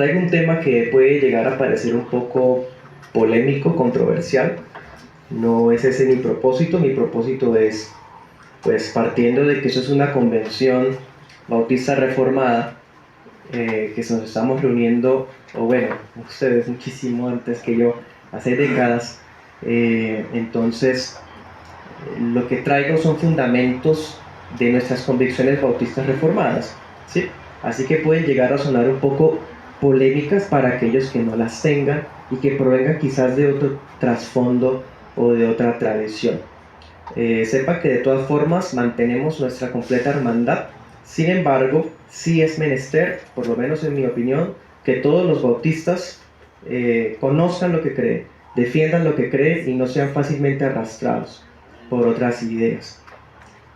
traigo un tema que puede llegar a parecer un poco polémico, controversial. No es ese mi propósito es, pues partiendo de que eso es una convención bautista reformada, que nos estamos reuniendo, o bueno, ustedes muchísimo antes que yo, hace décadas. Entonces, lo que traigo son fundamentos de nuestras convicciones bautistas reformadas, ¿sí? Así que pueden llegar a sonar un poco polémicas para aquellos que no las tengan y que provengan quizás de otro trasfondo o de otra tradición. Sepa que de todas formas mantenemos nuestra completa hermandad. Sin embargo, sí es menester, por lo menos en mi opinión, que todos los bautistas conozcan lo que creen, defiendan lo que creen y no sean fácilmente arrastrados por otras ideas.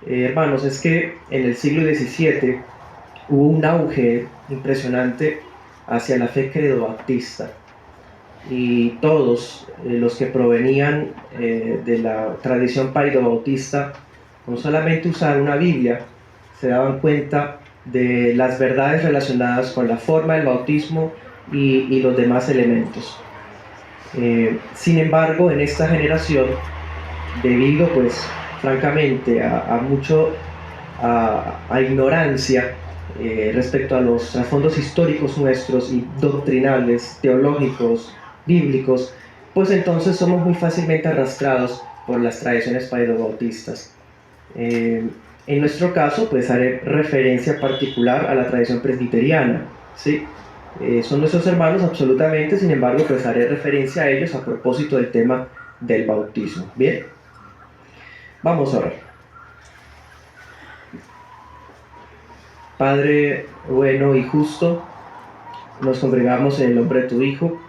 Hermanos, es que en el siglo XVII hubo un auge impresionante hacia la fe credo-baptista, y todos los que provenían de la tradición paido-bautista, con solamente usar una Biblia, se daban cuenta de las verdades relacionadas con la forma del bautismo y los demás elementos. Sin embargo, en esta generación, debido pues francamente a ignorancia respecto a los trasfondos históricos nuestros y doctrinales, teológicos, bíblicos, pues entonces somos muy fácilmente arrastrados por las tradiciones paedobautistas. En nuestro caso, pues haré referencia particular a la tradición presbiteriana, ¿sí? Son nuestros hermanos absolutamente, sin embargo, pues haré referencia a ellos a propósito del tema del bautismo. Bien, vamos a ver. Padre bueno y justo, nos congregamos en el nombre de tu Hijo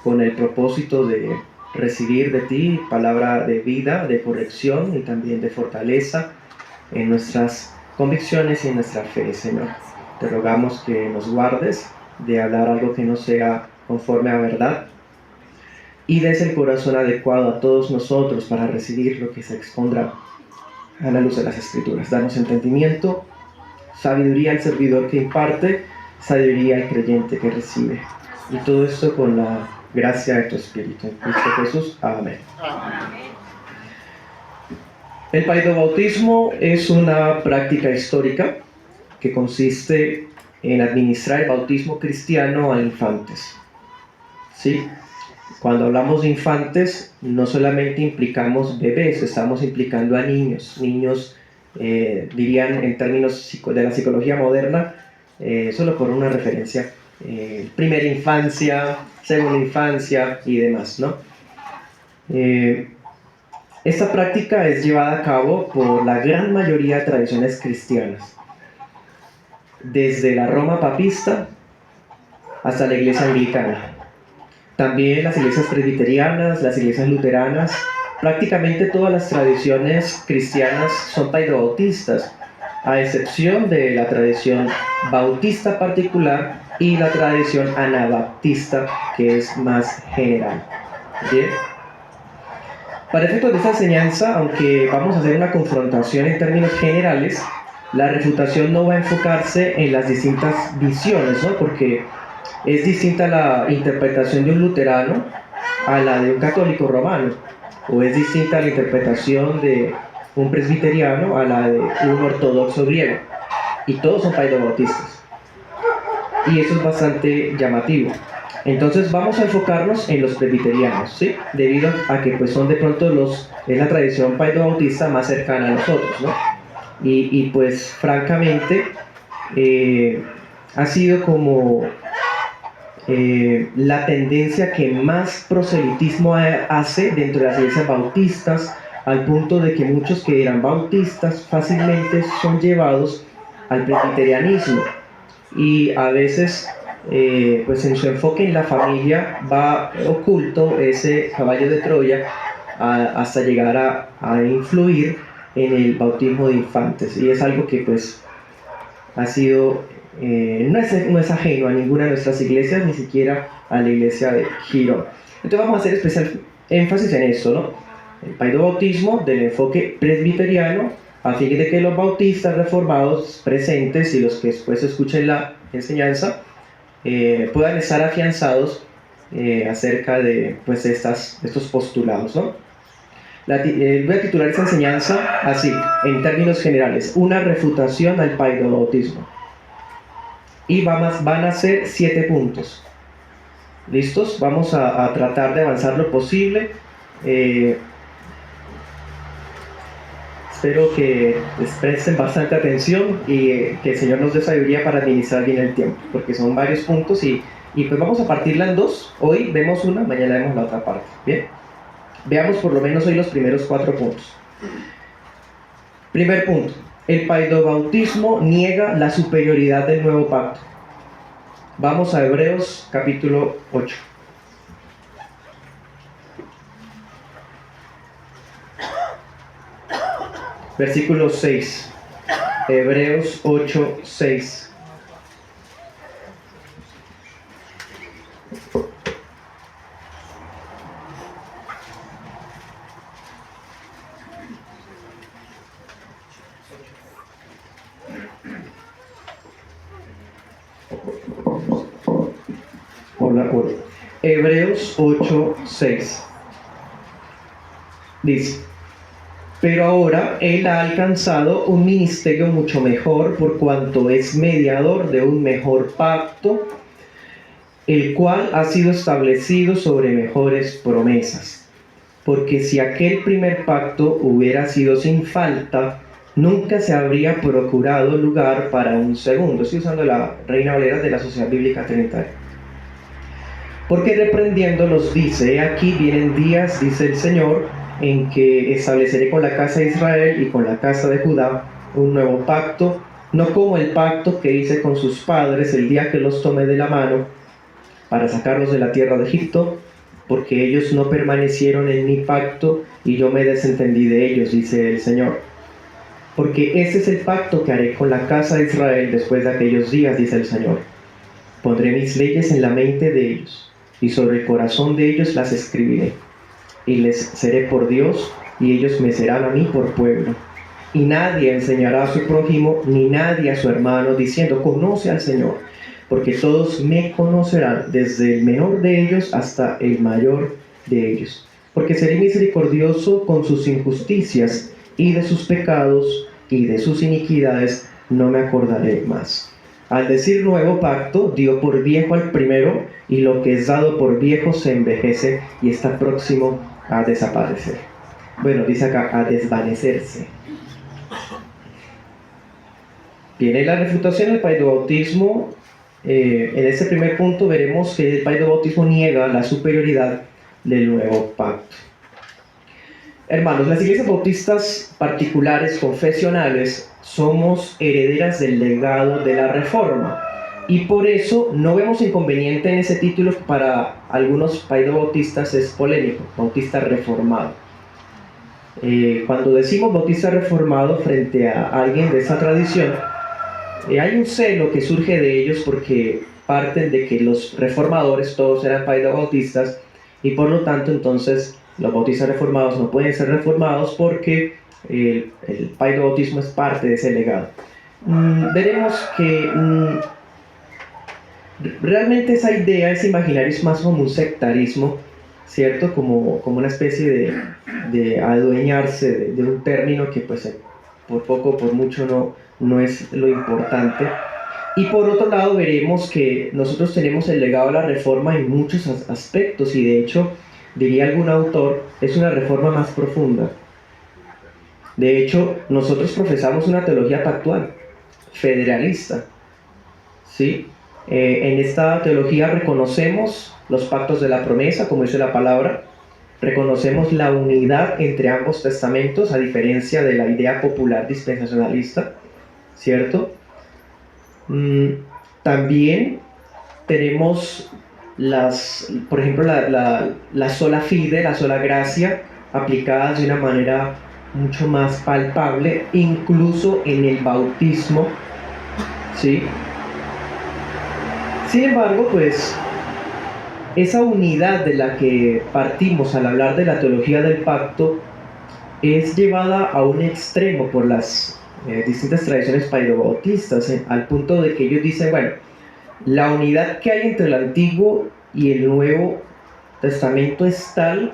con el propósito de recibir de ti palabra de vida, de corrección y también de fortaleza en nuestras convicciones y en nuestra fe, Señor. Te rogamos que nos guardes de hablar algo que no sea conforme a verdad y des el corazón adecuado a todos nosotros para recibir lo que se expondrá a la luz de las Escrituras. Danos entendimiento, sabiduría al servidor que imparte, sabiduría al creyente que recibe. Y todo esto con la gracia de tu Espíritu. En Cristo Jesús. Amén. El paedobautismo es una práctica histórica que consiste en administrar el bautismo cristiano a infantes. ¿Sí? Cuando hablamos de infantes, no solamente implicamos bebés, estamos implicando a niños. Niños, dirían en términos de la psicología moderna, solo por una referencia, primera infancia, segunda infancia y demás, ¿no? Esta práctica es llevada a cabo por la gran mayoría de tradiciones cristianas, desde la Roma papista hasta la iglesia anglicana. También las iglesias presbiterianas, las iglesias luteranas, prácticamente todas las tradiciones cristianas son paedobautistas, a excepción de la tradición bautista particular y la tradición anabaptista, que es más general. ¿Bien? Para efectos de esta enseñanza, aunque vamos a hacer una confrontación en términos generales, la refutación no va a enfocarse en las distintas visiones, ¿no? Porque es distinta la interpretación de un luterano a la de un católico romano, o es distinta la interpretación de un presbiteriano a la de un ortodoxo griego, y todos son paedobautistas, y eso es bastante llamativo. Entonces vamos a enfocarnos en los presbiterianos, ¿sí? Debido a que pues son de pronto es la tradición paedobautista más cercana a nosotros, ¿no? Y pues francamente ha sido como la tendencia que más proselitismo hace dentro de las iglesias bautistas, al punto de que muchos que eran bautistas fácilmente son llevados al presbiterianismo, y a veces pues en su enfoque en la familia va oculto ese caballo de Troya hasta llegar a influir en el bautismo de infantes, y es algo que pues ha sido no es ajeno a ninguna de nuestras iglesias, ni siquiera a la iglesia de Girón. Entonces vamos a hacer especial énfasis en esto, ¿no? El paedobautismo del enfoque presbiteriano, a fin de que los bautistas reformados presentes y los que después escuchen la enseñanza puedan estar afianzados acerca de pues, estos postulados, ¿no? Voy a titular esta enseñanza así, en términos generales: una refutación al paidobautismo. Y van a ser 7 puntos. ¿Listos? Vamos a tratar de avanzar lo posible. Espero que les presten bastante atención y que el Señor nos dé sabiduría para administrar bien el tiempo, porque son varios puntos y pues vamos a partirla en 2. Hoy vemos una, mañana vemos la otra parte. Bien, veamos por lo menos hoy los primeros 4 puntos. Primer punto: el paidobautismo niega la superioridad del nuevo pacto. Vamos a Hebreos capítulo 8. Versículo 6. Hebreos 8, 6. Hebreos 8, 6. Dice: pero ahora Él ha alcanzado un ministerio mucho mejor, por cuanto es mediador de un mejor pacto, el cual ha sido establecido sobre mejores promesas. Porque si aquel primer pacto hubiera sido sin falta, nunca se habría procurado lugar para un segundo. Estoy usando la Reina Valera de la Sociedad Bíblica Trinitaria. Porque reprendiendo nos dice: aquí vienen días, dice el Señor, en que estableceré con la casa de Israel y con la casa de Judá un nuevo pacto, no como el pacto que hice con sus padres el día que los tomé de la mano para sacarlos de la tierra de Egipto, porque ellos no permanecieron en mi pacto y yo me desentendí de ellos, dice el Señor. Porque este es el pacto que haré con la casa de Israel después de aquellos días, dice el Señor. Pondré mis leyes en la mente de ellos, y sobre el corazón de ellos las escribiré. Y les seré por Dios, y ellos me serán a mí por pueblo. Y nadie enseñará a su prójimo, ni nadie a su hermano, diciendo: conoce al Señor, porque todos me conocerán, desde el menor de ellos hasta el mayor de ellos. Porque seré misericordioso con sus injusticias, y de sus pecados y de sus iniquidades no me acordaré más. Al decir nuevo pacto, dio por viejo al primero, y lo que es dado por viejo se envejece y está próximo a desaparecer. Bueno, dice acá, a desvanecerse. Viene la refutación del paidobautismo. En este primer punto veremos que el paidobautismo niega la superioridad del nuevo pacto. Hermanos, las iglesias bautistas particulares confesionales somos herederas del legado de la Reforma, y por eso no vemos inconveniente en ese título, que para algunos paidobautistas es polémico: bautista reformado. Cuando decimos bautista reformado frente a alguien de esa tradición, hay un celo que surge de ellos, porque parten de que los reformadores todos eran paidobautistas, y por lo tanto entonces los bautistas reformados no pueden ser reformados porque el paidobautismo es parte de ese legado. Veremos que realmente esa idea, ese imaginario es más como un sectarismo, ¿cierto? Como una especie de adueñarse de un término que pues por poco, por mucho no es lo importante. Y por otro lado veremos que nosotros tenemos el legado de la Reforma en muchos aspectos, y de hecho, diría algún autor, es una reforma más profunda. De hecho, nosotros profesamos una teología pactual, federalista, ¿sí? En esta teología reconocemos los pactos de la promesa, como dice la palabra, reconocemos la unidad entre ambos testamentos, a diferencia de la idea popular dispensacionalista, ¿cierto? También tenemos por ejemplo, la sola fide, la sola gracia, aplicadas de una manera mucho más palpable, incluso en el bautismo, ¿sí? Sin embargo, pues, esa unidad de la que partimos al hablar de la teología del pacto es llevada a un extremo por las distintas tradiciones paidobautistas, al punto de que ellos dicen: bueno, La unidad que hay entre el Antiguo y el Nuevo Testamento es tal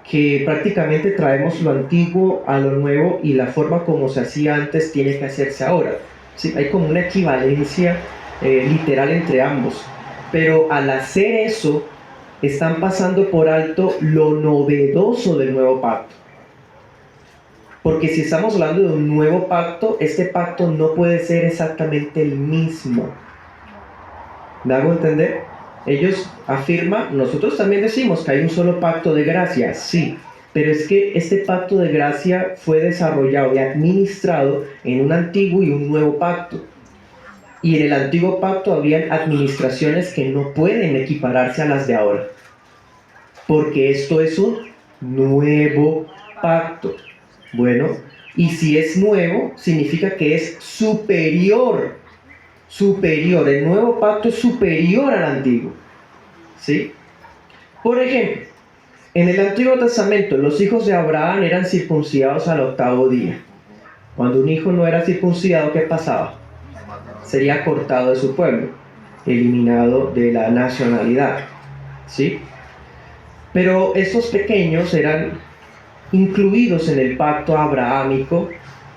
que prácticamente traemos lo antiguo a lo nuevo y la forma como se hacía antes tiene que hacerse ahora. ¿Sí? Hay como una equivalencia literal entre ambos. Pero al hacer eso, están pasando por alto lo novedoso del nuevo pacto. Porque si estamos hablando de un nuevo pacto, este pacto no puede ser exactamente el mismo. ¿Me hago entender? Ellos afirman, nosotros también decimos que hay un solo pacto de gracia, sí, pero es que este pacto de gracia fue desarrollado y administrado en un antiguo y un nuevo pacto. Y en el antiguo pacto habían administraciones que no pueden equipararse a las de ahora, porque esto es un nuevo pacto. Bueno, y si es nuevo, significa que es superior. El nuevo pacto es superior al antiguo. ¿Sí? Por ejemplo, en el Antiguo Testamento los hijos de Abraham eran circuncidados al 8º día. Cuando un hijo no era circuncidado, ¿qué pasaba? Sería cortado de su pueblo, eliminado de la nacionalidad. ¿Sí? Pero estos pequeños eran incluidos en el pacto abrahámico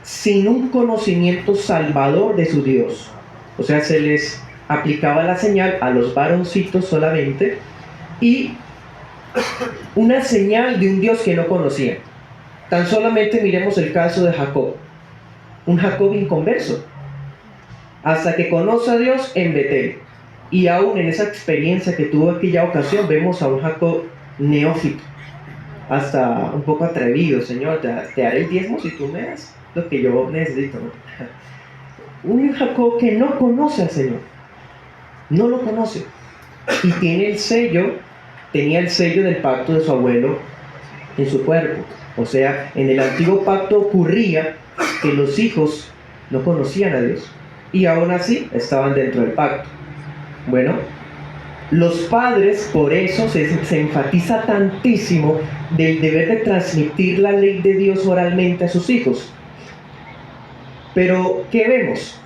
sin un conocimiento salvador de su Dios. O sea, se les aplicaba la señal a los varoncitos solamente y una señal de un Dios que no conocían. Tan solamente miremos el caso de Jacob, un Jacob inconverso, hasta que conoce a Dios en Betel. Y aún en esa experiencia que tuvo aquella ocasión, vemos a un Jacob neófito, hasta un poco atrevido. Señor, te haré el diezmo si tú me das lo que yo necesito, ¿no? Un Jacob que no conoce al Señor, no lo conoce, y tenía el sello del pacto de su abuelo en su cuerpo. O sea, en el antiguo pacto ocurría que los hijos no conocían a Dios y aún así estaban dentro del pacto. Bueno, los padres, por eso se enfatiza tantísimo del deber de transmitir la ley de Dios oralmente a sus hijos. Pero, ¿qué vemos?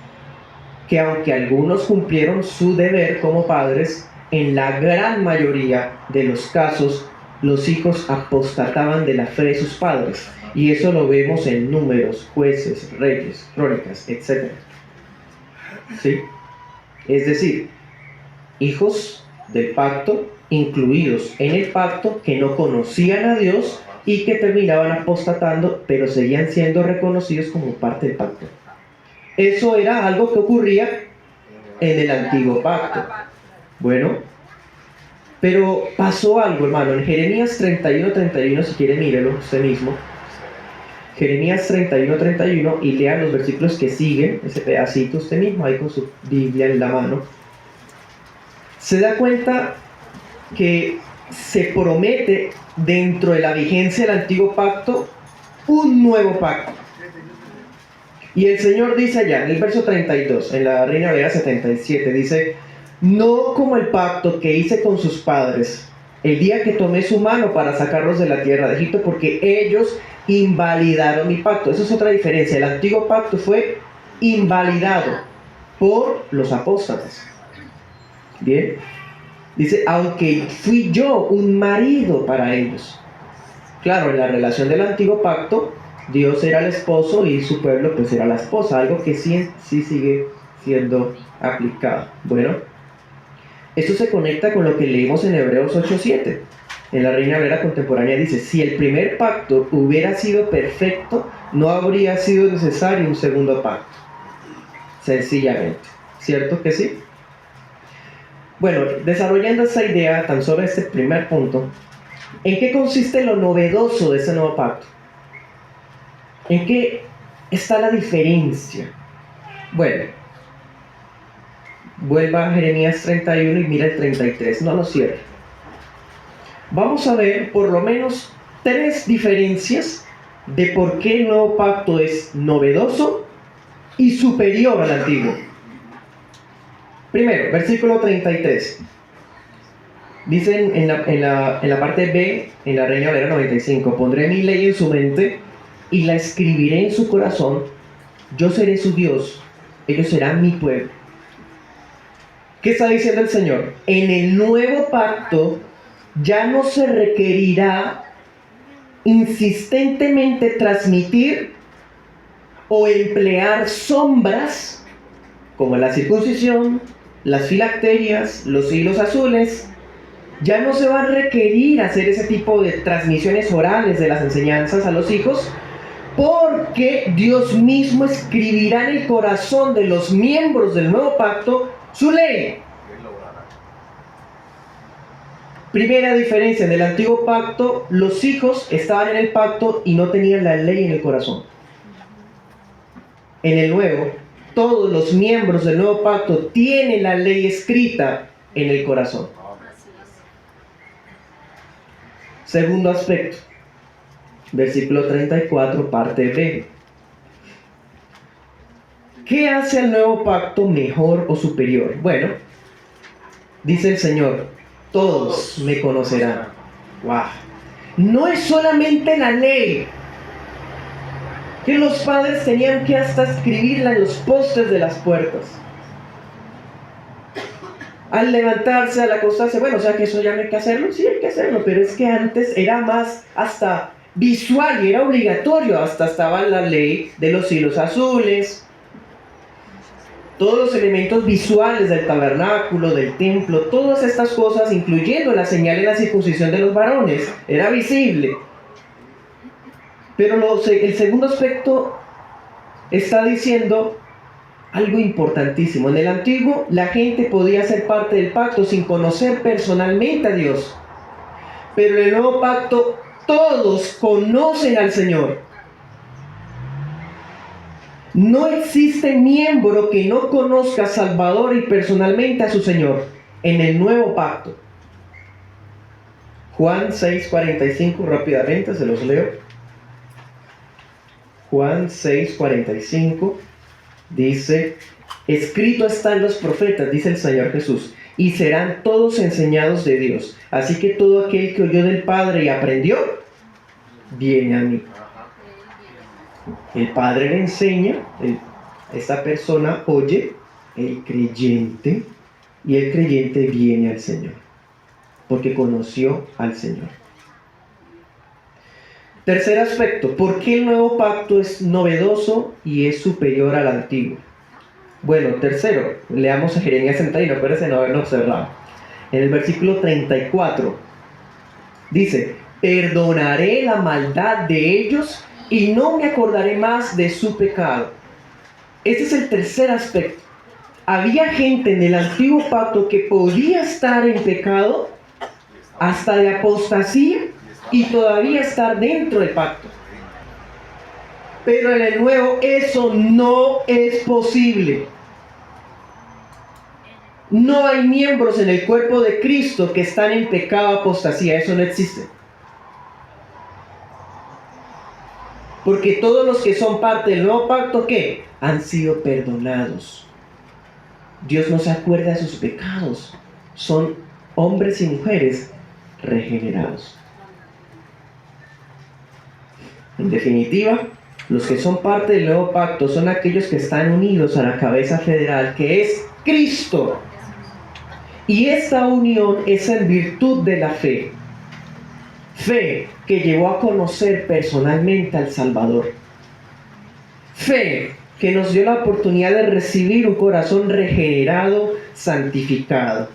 Que aunque algunos cumplieron su deber como padres, en la gran mayoría de los casos los hijos apostataban de la fe de sus padres. Y eso lo vemos en Números, Jueces, Reyes, Crónicas, etc. ¿Sí? Es decir, hijos del pacto, incluidos en el pacto, que no conocían a Dios y que terminaban apostatando, pero seguían siendo reconocidos como parte del pacto. Eso era algo que ocurría en el antiguo pacto. Bueno, pero pasó algo, hermano. En Jeremías 31, si quiere mírelo usted mismo. Jeremías 31 y lea los versículos que siguen, ese pedacito usted mismo, ahí con su Biblia en la mano. Se da cuenta que se promete dentro de la vigencia del antiguo pacto un nuevo pacto. Y el Señor dice allá, en el verso 32, en la Reina Valera 77, dice: no como el pacto que hice con sus padres, el día que tomé su mano para sacarlos de la tierra de Egipto, porque ellos invalidaron mi pacto. Esa es otra diferencia. El antiguo pacto fue invalidado por los apóstatas. Bien, dice, aunque fui yo un marido para ellos. Claro, en la relación del antiguo pacto, Dios era el esposo y su pueblo pues era la esposa, algo que sí sigue siendo aplicado. Bueno, esto se conecta con lo que leímos en Hebreos 8:7. En la Reina Valera contemporánea dice: si el primer pacto hubiera sido perfecto, no habría sido necesario un segundo pacto. Sencillamente. ¿Cierto que sí? Bueno, desarrollando esa idea, tan solo este primer punto, ¿en qué consiste lo novedoso de ese nuevo pacto? ¿En qué está la diferencia? Bueno, vuelva a Jeremías 31 y mira el 33, no lo cierre. Vamos a ver por lo menos 3 diferencias de por qué el nuevo pacto es novedoso y superior al antiguo. Primero, versículo 33. Dicen en la parte B, en la Reina Valera 95, pondré mi ley en su mente y la escribiré en su corazón. Yo seré su Dios, ellos serán mi pueblo. ¿Qué está diciendo el Señor? En el nuevo pacto ya no se requerirá insistentemente transmitir o emplear sombras como la circuncisión, las filacterias, los hilos azules. Ya no se va a requerir hacer ese tipo de transmisiones orales de las enseñanzas a los hijos, porque Dios mismo escribirá en el corazón de los miembros del nuevo pacto su ley. Primera diferencia: en el antiguo pacto los hijos estaban en el pacto y no tenían la ley en el corazón. En el nuevo, todos los miembros del nuevo pacto tienen la ley escrita en el corazón. Segundo aspecto, versículo 34, parte B. ¿Qué hace al nuevo pacto mejor o superior? Bueno, dice el Señor: todos me conocerán. ¡Wow! No es solamente la ley, que los padres tenían que hasta escribirla en los postes de las puertas. Al levantarse, al acostarse, bueno, o sea que eso ya no hay que hacerlo, sí hay que hacerlo, pero es que antes era más hasta visual y era obligatorio, hasta estaba la ley de los hilos azules, todos los elementos visuales del tabernáculo, del templo, todas estas cosas, incluyendo la señal en la circuncisión de los varones, era visible. Pero el segundo aspecto está diciendo algo importantísimo. En el antiguo, la gente podía ser parte del pacto sin conocer personalmente a Dios. Pero en el nuevo pacto, todos conocen al Señor. No existe miembro que no conozca Salvador y personalmente a su Señor en el nuevo pacto. Juan 6:45, rápidamente se los leo. Juan 6:45 dice: escrito está en los profetas, dice el Señor Jesús, y serán todos enseñados de Dios. Así que todo aquel que oyó del Padre y aprendió, viene a mí. El Padre le enseña, esta persona oye, el creyente, y el creyente viene al Señor, porque conoció al Señor. Tercer aspecto: ¿por qué el nuevo pacto es novedoso y es superior al antiguo? Bueno, tercero, leamos a Jeremías 31, acuérdense no haberlo observado. En el versículo 34 dice: perdonaré la maldad de ellos y no me acordaré más de su pecado. Este es el tercer aspecto. Había gente en el antiguo pacto que podía estar en pecado, hasta de apostasía, y todavía estar dentro del pacto. Pero en el nuevo eso no es posible. No hay miembros en el cuerpo de Cristo que están en pecado, apostasía. Eso no existe. Porque todos los que son parte del nuevo pacto, ¿qué? Han sido perdonados. Dios no se acuerda de sus pecados. Son hombres y mujeres regenerados. En definitiva, los que son parte del nuevo pacto son aquellos que están unidos a la cabeza federal, que es Cristo. Y esta unión es en virtud de la fe. Fe que llevó a conocer personalmente al Salvador. Fe que nos dio la oportunidad de recibir un corazón regenerado, santificado.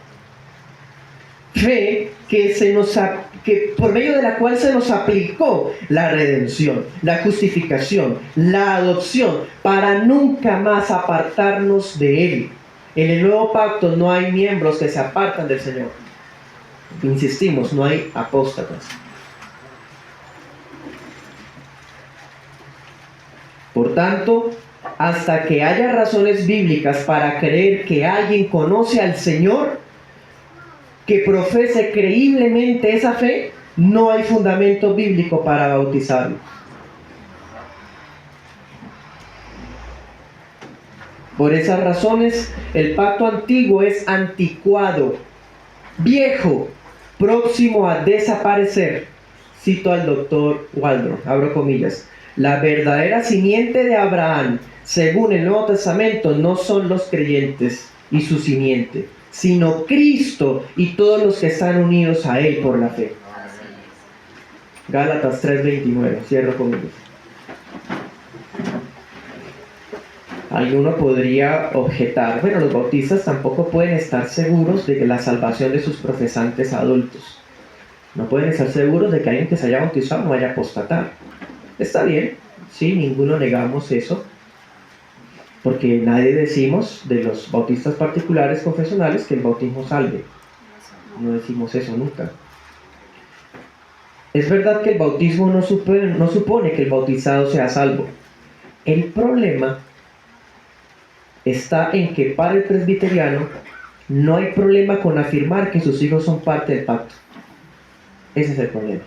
Fe que por medio de la cual se nos aplicó la redención, la justificación, la adopción, para nunca más apartarnos de Él. En el nuevo pacto no hay miembros que se apartan del Señor. Insistimos, no hay apóstatas. Por tanto, hasta que haya razones bíblicas para creer que alguien conoce al Señor, que profese creíblemente esa fe, no hay fundamento bíblico para bautizarlo. Por esas razones, el pacto antiguo es anticuado, viejo, próximo a desaparecer. Cito al doctor Waldron, abro comillas: la verdadera simiente de Abraham, según el Nuevo Testamento, no son los creyentes y su simiente, sino Cristo y todos los que están unidos a Él por la fe. Gálatas 3:29, cierro conmigo. Alguno podría objetar, bueno, los bautistas tampoco pueden estar seguros de que la salvación de sus profesantes adultos. No pueden estar seguros de que alguien que se haya bautizado no vaya a apostatar. Está bien, sí, ninguno negamos eso, porque nadie decimos de los bautistas particulares confesionales que el bautismo salve. No decimos eso nunca. Es verdad que el bautismo no supone que el bautizado sea salvo. El problema está en que para el presbiteriano no hay problema con afirmar que sus hijos son parte del pacto. Ese es el problema.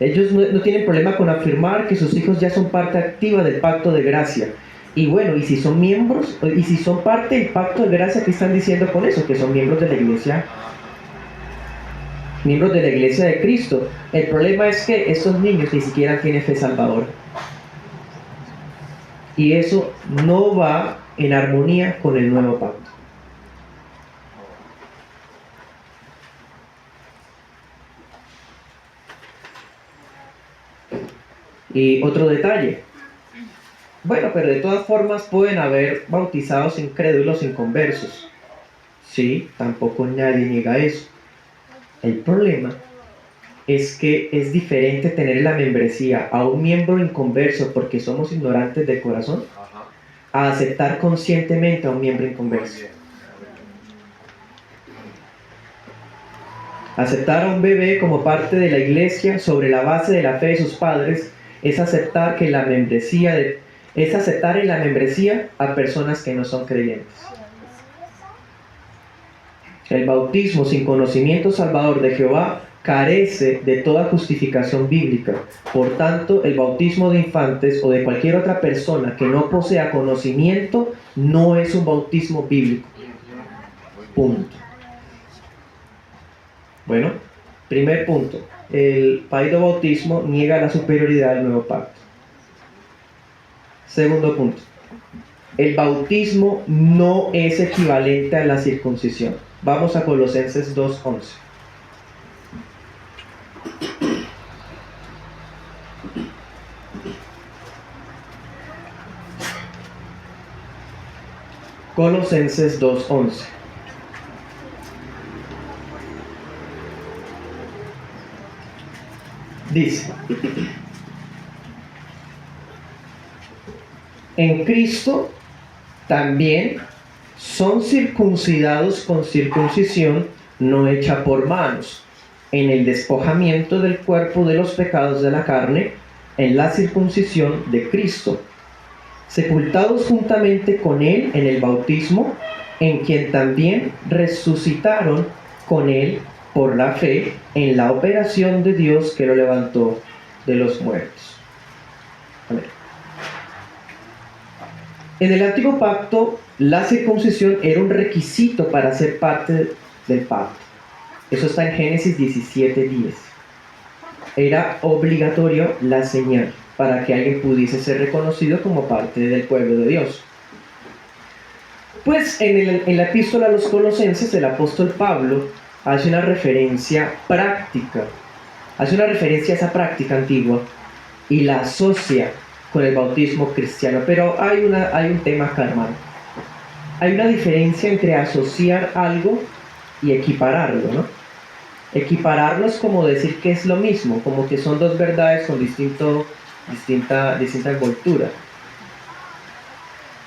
Ellos no tienen problema con afirmar que sus hijos ya son parte activa del pacto de gracia. Y bueno, y si son miembros, y si son parte del pacto de gracia, ¿qué están diciendo con eso? Que son miembros de la iglesia. Miembros de la iglesia de Cristo. El problema es que estos niños ni siquiera tienen fe salvadora. Y eso no va en armonía con el nuevo pacto. Y otro detalle. Bueno, pero de todas formas pueden haber bautizados incrédulos inconversos. Sí, tampoco nadie niega eso. El problema es que es diferente tener la membresía a un miembro inconverso porque somos ignorantes de corazón, a aceptar conscientemente a un miembro inconverso. Aceptar a un bebé como parte de la iglesia sobre la base de la fe de sus padres es aceptar que es aceptar en la membresía a personas que no son creyentes. El bautismo sin conocimiento salvador de Jehová carece de toda justificación bíblica. Por tanto, el bautismo de infantes o de cualquier otra persona que no posea conocimiento no es un bautismo bíblico. Punto. Bueno, primer punto. El paidobautismo niega la superioridad del nuevo pacto. Segundo punto. El bautismo no es equivalente a la circuncisión. Vamos a Colosenses 2:11. Colosenses 2:11. Dice: en Cristo también son circuncidados con circuncisión no hecha por manos, en el despojamiento del cuerpo de los pecados de la carne, en la circuncisión de Cristo, sepultados juntamente con Él en el bautismo, en quien también resucitaron con Él por la fe en la operación de Dios que lo levantó de los muertos. Amén. En el antiguo pacto, la circuncisión era un requisito para ser parte del pacto. Eso está en Génesis 17:10. Era obligatorio la señal para que alguien pudiese ser reconocido como parte del pueblo de Dios. Pues en la epístola a los Colosenses, el apóstol Pablo hace una referencia práctica, hace una referencia a esa práctica antigua y la asocia con el bautismo cristiano. Pero hay un tema acá, hermano. Hay una diferencia entre asociar algo y equipararlo, ¿no? Equipararlo es como decir que es lo mismo, como que son dos verdades con distinta envoltura.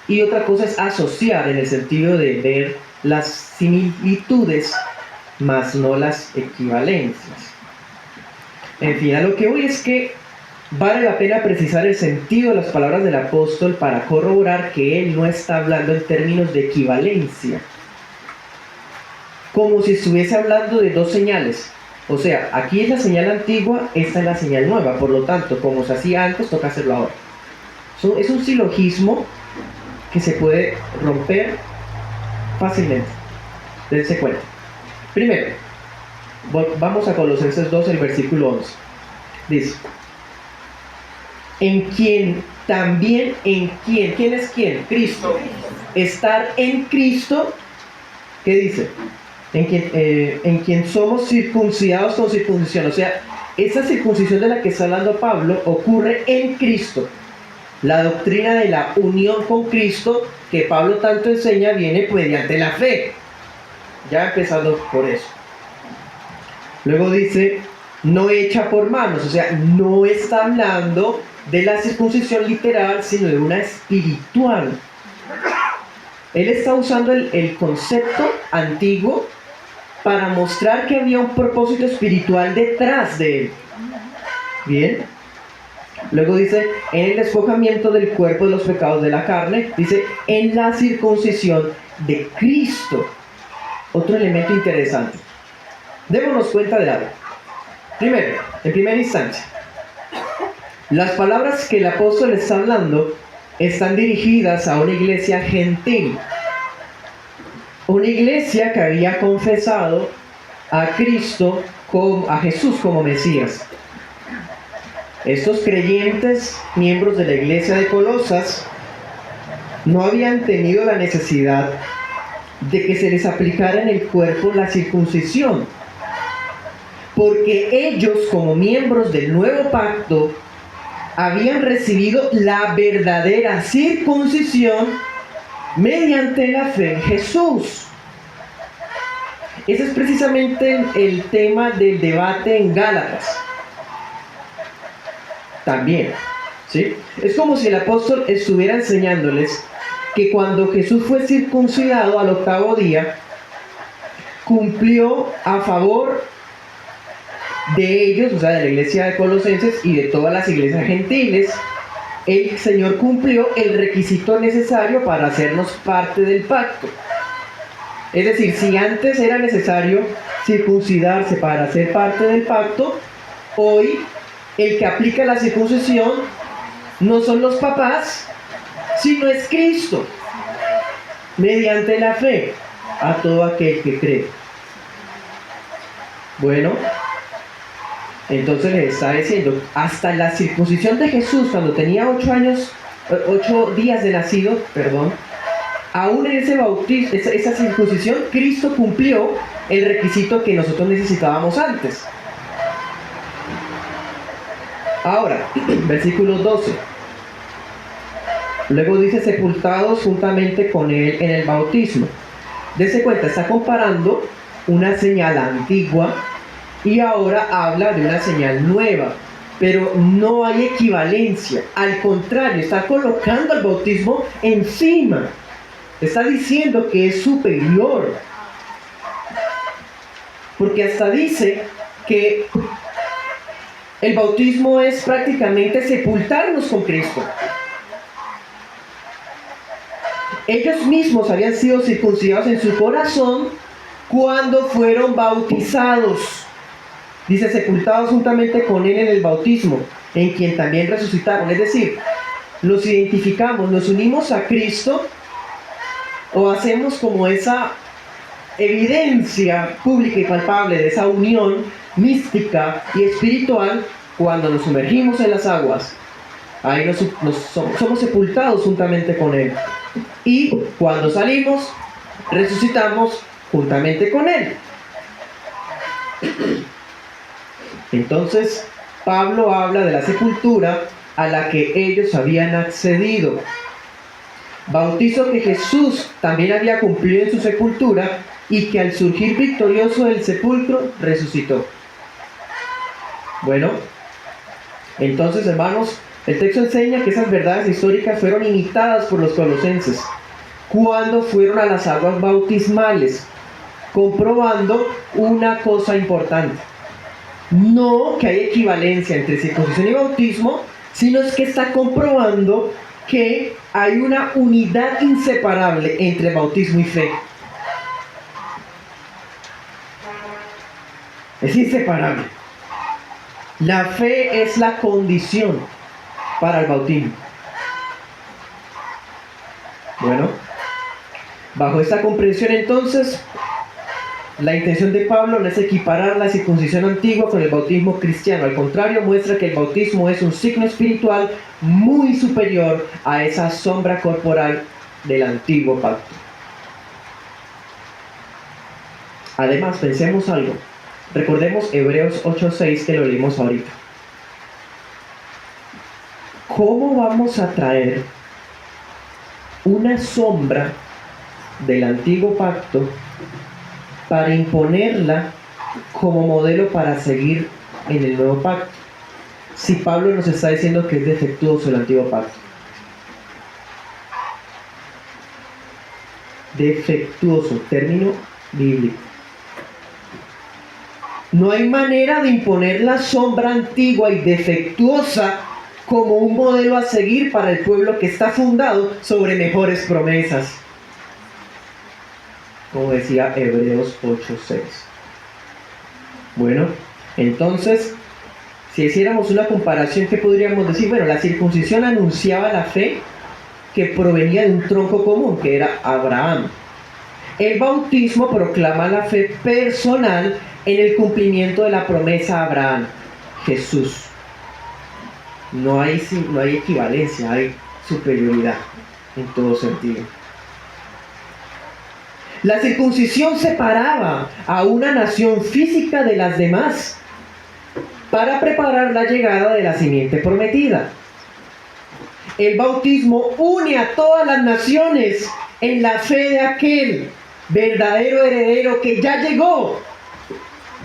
Y otra cosa es asociar en el sentido de ver las similitudes, más no las equivalencias. En fin, a lo que voy es que vale la pena precisar el sentido de las palabras del apóstol para corroborar que él no está hablando en términos de equivalencia, como si estuviese hablando de dos señales. O sea, aquí es la señal antigua, esta es la señal nueva, por lo tanto, como se hacía antes, toca hacerlo ahora. Es un silogismo que se puede romper fácilmente. Dense cuenta. Primero, vamos a Colosenses 2, el versículo 11. Dice: en quien también, ¿quién es quién? Cristo. estar en Cristo, ¿qué dice? En quien somos circuncidados con circuncisión. O sea, esa circuncisión de la que está hablando Pablo ocurre en Cristo. La doctrina de la unión con Cristo que Pablo tanto enseña viene pues mediante la fe. Ya empezando por eso. Luego dice, no hecha por manos. O sea, no está hablando de la circuncisión literal, sino de una espiritual. Él está usando el concepto antiguo para mostrar que había un propósito espiritual detrás de él. Bien. Luego dice, en el despojamiento del cuerpo de los pecados de la carne, dice, en la circuncisión de Cristo. Otro elemento interesante. Démonos cuenta de algo. Primero, en primera instancia, las palabras que el apóstol está hablando están dirigidas a una iglesia gentil. Una iglesia que había confesado a Cristo, a Jesús como Mesías. Estos creyentes, miembros de la iglesia de Colosas, no habían tenido la necesidad de que se les aplicara en el cuerpo la circuncisión, porque ellos, como miembros del nuevo pacto, habían recibido la verdadera circuncisión mediante la fe en Jesús. Ese es precisamente el tema del debate en Gálatas. También, ¿sí? Es como si el apóstol estuviera enseñándoles que cuando Jesús fue circuncidado al 8º día, cumplió a favor de ellos, o sea, de la iglesia de Colosenses y de todas las iglesias gentiles. El Señor cumplió el requisito necesario para hacernos parte del pacto. Es decir, si antes era necesario circuncidarse para ser parte del pacto, hoy el que aplica la circuncisión no son los papás, sino es Cristo, mediante la fe a todo aquel que cree. Bueno, entonces les está diciendo, hasta la circuncisión de Jesús, cuando tenía 8 días de nacido, aún en ese bautismo, esa circuncisión, Cristo cumplió el requisito que nosotros necesitábamos antes. Ahora, versículo 12. Luego dice, sepultados juntamente con él en el bautismo. Dese cuenta, está comparando una señal antigua y ahora habla de una señal nueva. Pero no hay equivalencia. Al contrario, está colocando el bautismo encima. Está diciendo que es superior. Porque hasta dice que el bautismo es prácticamente sepultarnos con Cristo. Ellos mismos habían sido circuncidados en su corazón cuando fueron bautizados. Dice, sepultados juntamente con él en el bautismo, en quien también resucitaron. Es decir, los identificamos, nos unimos a Cristo, o hacemos como esa evidencia pública y palpable de esa unión mística y espiritual cuando nos sumergimos en las aguas. Ahí somos sepultados juntamente con él. Y cuando salimos, resucitamos juntamente con él. Entonces, Pablo habla de la sepultura a la que ellos habían accedido. Bautizo que Jesús también había cumplido en su sepultura y que al surgir victorioso del sepulcro, resucitó. Bueno, entonces, hermanos, el texto enseña que esas verdades históricas fueron imitadas por los colosenses cuando fueron a las aguas bautismales, comprobando una cosa importante. No que hay equivalencia entre circuncisión y bautismo, sino es que está comprobando que hay una unidad inseparable entre bautismo y fe. Es inseparable. La fe es la condición para el bautismo. Bueno, bajo esta comprensión entonces, la intención de Pablo no es equiparar la circuncisión antigua con el bautismo cristiano. Al contrario, muestra que el bautismo es un signo espiritual muy superior a esa sombra corporal del antiguo pacto. Además, pensemos algo. Recordemos Hebreos 8:6 que lo leímos ahorita. ¿Cómo vamos a traer una sombra del antiguo pacto para imponerla como modelo para seguir en el nuevo pacto? Si Pablo nos está diciendo que es defectuoso el antiguo pacto. Defectuoso, término bíblico. No hay manera de imponer la sombra antigua y defectuosa como un modelo a seguir para el pueblo que está fundado sobre mejores promesas. Como decía Hebreos 8:6. Bueno, entonces, si hiciéramos una comparación, ¿qué podríamos decir? Bueno, la circuncisión anunciaba la fe que provenía de un tronco común, que era Abraham. El bautismo proclama la fe personal en el cumplimiento de la promesa a Abraham, Jesús. No hay equivalencia, hay superioridad en todo sentido. La circuncisión separaba a una nación física de las demás para preparar la llegada de la simiente prometida. El bautismo une a todas las naciones en la fe de aquel verdadero heredero que ya llegó.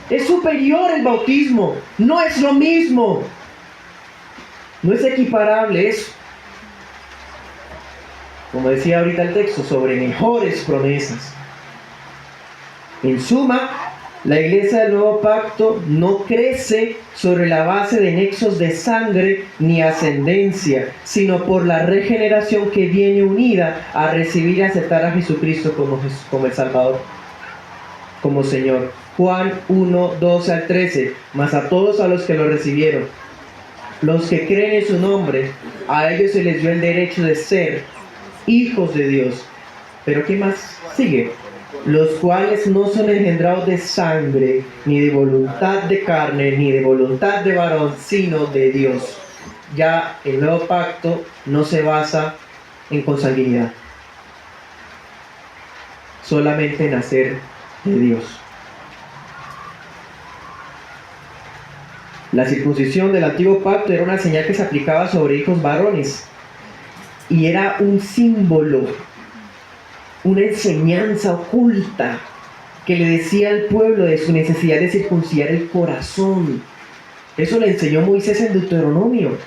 Es superior el bautismo, no es lo mismo, no es equiparable, es, como decía ahorita el texto, sobre mejores promesas. En suma, la iglesia del nuevo pacto no crece sobre la base de nexos de sangre ni ascendencia, sino por la regeneración que viene unida a recibir y aceptar a Jesucristo como el Salvador, como Señor. Juan 1:12-13. Mas a todos a los que lo recibieron, los que creen en su nombre, a ellos se les dio el derecho de ser hijos de Dios. Pero ¿qué más sigue? Los cuales no son engendrados de sangre, ni de voluntad de carne, ni de voluntad de varón, sino de Dios. Ya el nuevo pacto no se basa en consanguinidad, solamente nacer de Dios. La circuncisión del antiguo pacto era una señal que se aplicaba sobre hijos varones y era un símbolo, una enseñanza oculta que le decía al pueblo de su necesidad de circuncidar el corazón. Eso le enseñó Moisés en Deuteronomio.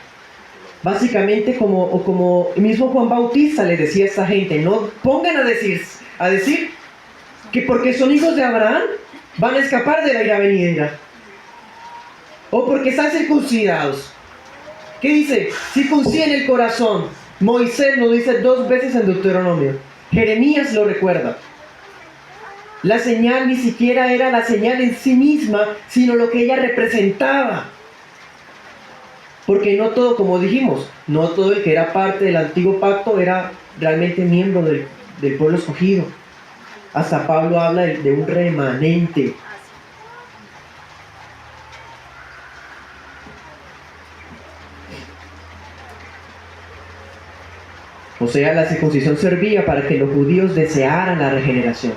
Básicamente como el mismo Juan Bautista le decía a esta gente, no pongan a decir que porque son hijos de Abraham van a escapar de la ira venidera. O porque están circuncidados. ¿Qué dice? Circunciden el corazón. Moisés lo dice 2 veces en Deuteronomio. Jeremías lo recuerda. La señal ni siquiera era la señal en sí misma, sino lo que ella representaba. Porque no todo, como dijimos, no todo el que era parte del antiguo pacto era realmente miembro del pueblo escogido. Hasta Pablo habla de un remanente. O sea, la circuncisión servía para que los judíos desearan la regeneración,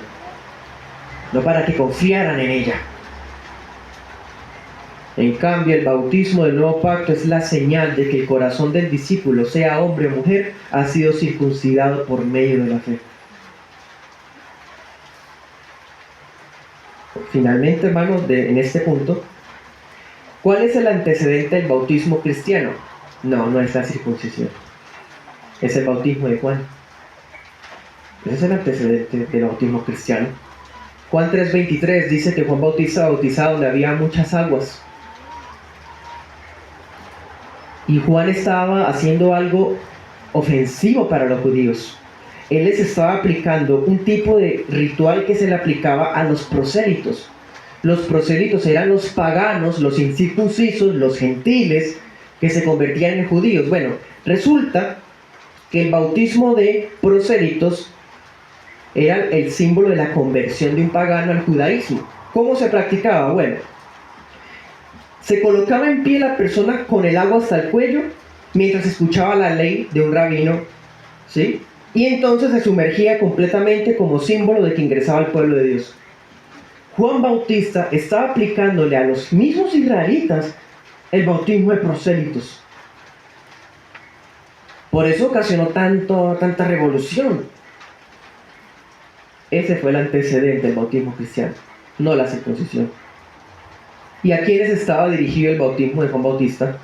no para que confiaran en ella. En cambio, el bautismo del nuevo pacto es la señal de que el corazón del discípulo, sea hombre o mujer, ha sido circuncidado por medio de la fe. Finalmente, hermanos, en este punto, ¿cuál es el antecedente del bautismo cristiano? No es la circuncisión. Es el bautismo de Juan. Ese es el antecedente del bautismo cristiano. Juan 3:23 dice que Juan Bautista bautizaba donde había muchas aguas. Y Juan estaba haciendo algo ofensivo para los judíos. Él les estaba aplicando un tipo de ritual que se le aplicaba a los prosélitos. Los prosélitos eran los paganos, los incircuncisos, los gentiles que se convertían en judíos. Bueno, resulta que el bautismo de prosélitos era el símbolo de la conversión de un pagano al judaísmo. ¿Cómo se practicaba? Bueno, se colocaba en pie la persona con el agua hasta el cuello mientras escuchaba la ley de un rabino, ¿sí? y entonces se sumergía completamente como símbolo de que ingresaba al pueblo de Dios. Juan Bautista estaba aplicándole a los mismos israelitas el bautismo de prosélitos. Por eso ocasionó tanta revolución. Ese fue el antecedente del bautismo cristiano, no la circuncisión. ¿Y a quiénes estaba dirigido el bautismo de Juan Bautista?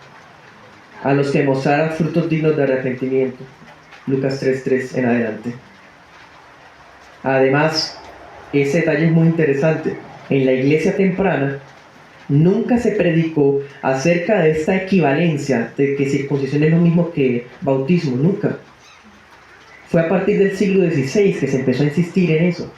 A los que mostraran frutos dignos de arrepentimiento. Lucas 3:3 en adelante. Además, ese detalle es muy interesante. En la iglesia temprana nunca se predicó acerca de esta equivalencia de que circuncisión es lo mismo que bautismo, nunca. Fue a partir del siglo XVI que se empezó a insistir en eso.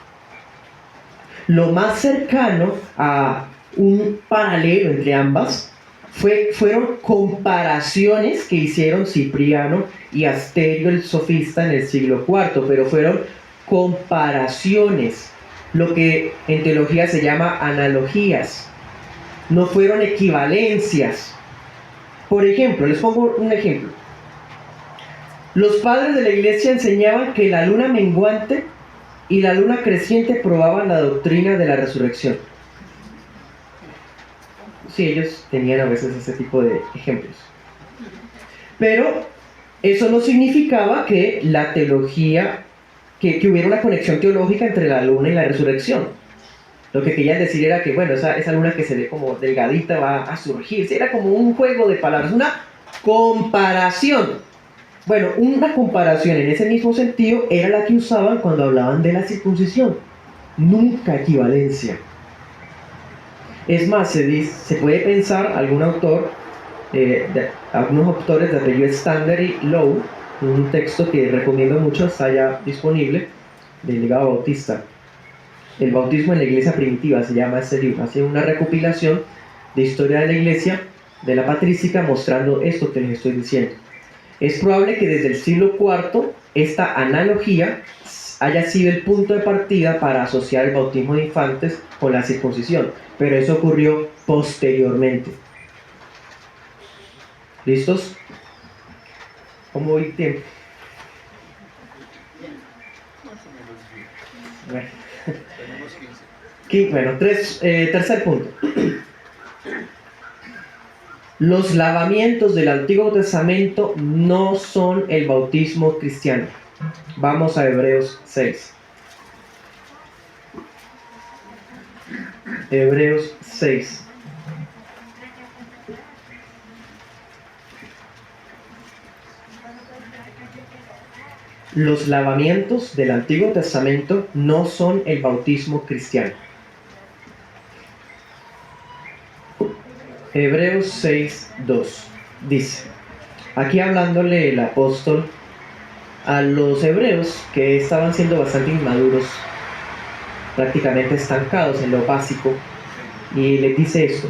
Lo más cercano a un paralelo entre ambas fueron comparaciones que hicieron Cipriano y Asterio el sofista en el siglo IV, pero fueron comparaciones, lo que en teología se llama analogías, no fueron equivalencias. Por ejemplo, les pongo un ejemplo. Los padres de la iglesia enseñaban que la luna menguante y la luna creciente probaban la doctrina de la resurrección. Sí, ellos tenían a veces ese tipo de ejemplos. Pero eso no significaba que la teología, que hubiera una conexión teológica entre la luna y la resurrección. Lo que querían decir era que, bueno, esa luna que se ve como delgadita va a surgir. Sí, era como un juego de palabras, una comparación. Bueno, una comparación en ese mismo sentido era la que usaban cuando hablaban de la circuncisión. Nunca equivalencia. Es más, se puede pensar, algunos autores de apellido Stander y Lowe, un texto que recomiendo mucho, está ya disponible, del legado bautista. El bautismo en la iglesia primitiva se llama este libro. Hace una recopilación de historia de la iglesia, de la patrística, mostrando esto que les estoy diciendo. Es probable que desde el siglo IV esta analogía haya sido el punto de partida para asociar el bautismo de infantes con la circuncisión, pero eso ocurrió posteriormente. ¿Listos? ¿Cómo voy tiempo? Bueno, tercer punto. Los lavamientos del Antiguo Testamento no son el bautismo cristiano. Vamos a Hebreos 6. Hebreos 6. Los lavamientos del Antiguo Testamento no son el bautismo cristiano. Hebreos 6:2 dice, aquí hablándole el apóstol a los hebreos que estaban siendo bastante inmaduros, prácticamente estancados en lo básico, y les dice esto: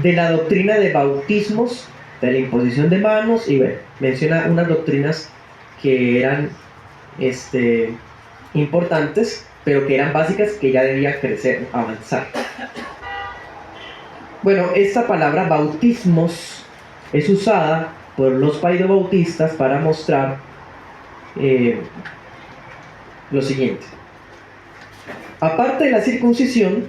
de la doctrina de bautismos, de la imposición de manos, y bueno, menciona unas doctrinas que eran importantes, pero que eran básicas, que ya debían crecer, avanzar. Bueno, esta palabra bautismos es usada por los paidobautistas para mostrar lo siguiente. Aparte de la circuncisión,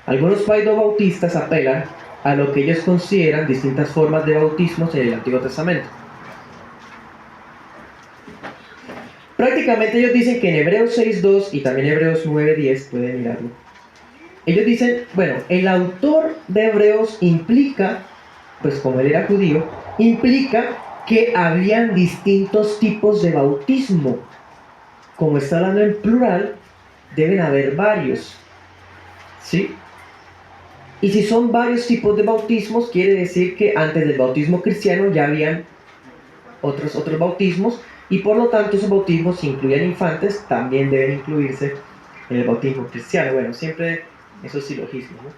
algunos paidobautistas apelan a lo que ellos consideran distintas formas de bautismos en el Antiguo Testamento. Prácticamente ellos dicen que en Hebreos 6:2 y también Hebreos 9:10, pueden mirarlo, ellos dicen, bueno, el autor de Hebreos implica, pues como él era judío, implica que habían distintos tipos de bautismo. Como está hablando en plural, deben haber varios, ¿sí? Y si son varios tipos de bautismos, quiere decir que antes del bautismo cristiano ya habían otros bautismos, y por lo tanto esos bautismos, si incluyen infantes, también deben incluirse en el bautismo cristiano. Bueno, siempre esos silogismos, ¿no?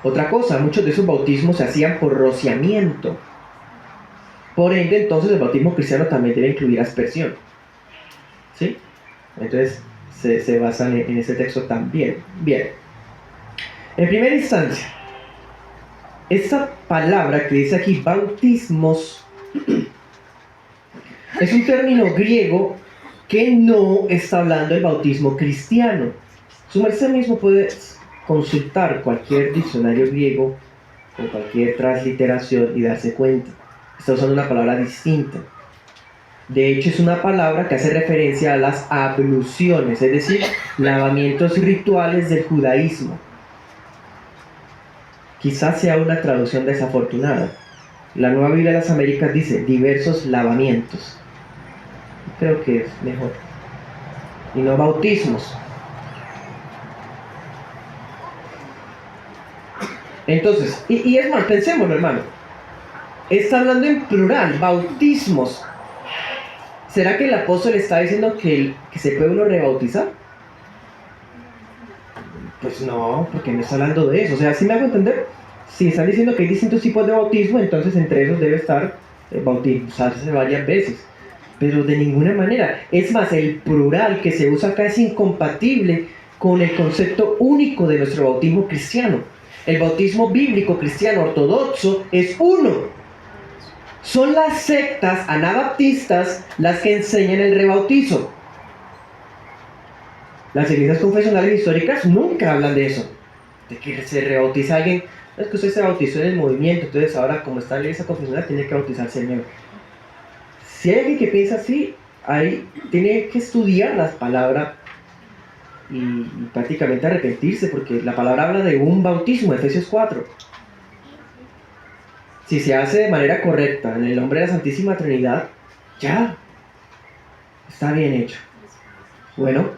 Otra cosa, muchos de esos bautismos se hacían por rociamiento. Por ende, entonces el bautismo cristiano también debe incluir aspersión, ¿sí? Entonces se basan en ese texto también. Bien. En primera instancia, esta palabra que dice aquí, bautismos, es un término griego que no está hablando del bautismo cristiano. Su merced mismo puede consultar cualquier diccionario griego o cualquier transliteración y darse cuenta. Está usando una palabra distinta. De hecho, es una palabra que hace referencia a las abluciones, es decir, lavamientos rituales del judaísmo. Quizás sea una traducción desafortunada. La Nueva Biblia de las Américas dice diversos lavamientos. Creo que es mejor. Y no bautismos. Entonces, y es más, pensémoslo, hermano. Está hablando en plural, bautismos. ¿Será que el apóstol está diciendo que se puede uno rebautizar? Pues no, porque no está hablando de eso. O sea, ¿sí me hago entender? Si están diciendo que hay distintos tipos de bautismo, entonces entre esos debe estar bautizarse varias veces. Pero de ninguna manera. Es más, el plural que se usa acá es incompatible con el concepto único de nuestro bautismo cristiano. El bautismo bíblico cristiano ortodoxo es uno. Son las sectas anabaptistas las que enseñan el rebautizo. Las iglesias confesionales históricas nunca hablan de eso, de que se rebautiza a alguien. Es que usted se bautizó en el movimiento, entonces ahora como está en la iglesia confesional tiene que bautizarse de nuevo. Si hay alguien que piensa así, ahí tiene que estudiar las palabras y prácticamente arrepentirse, porque la palabra habla de un bautismo, Efesios 4. Si se hace de manera correcta, en el nombre de la Santísima Trinidad, ya, está bien hecho. Bueno,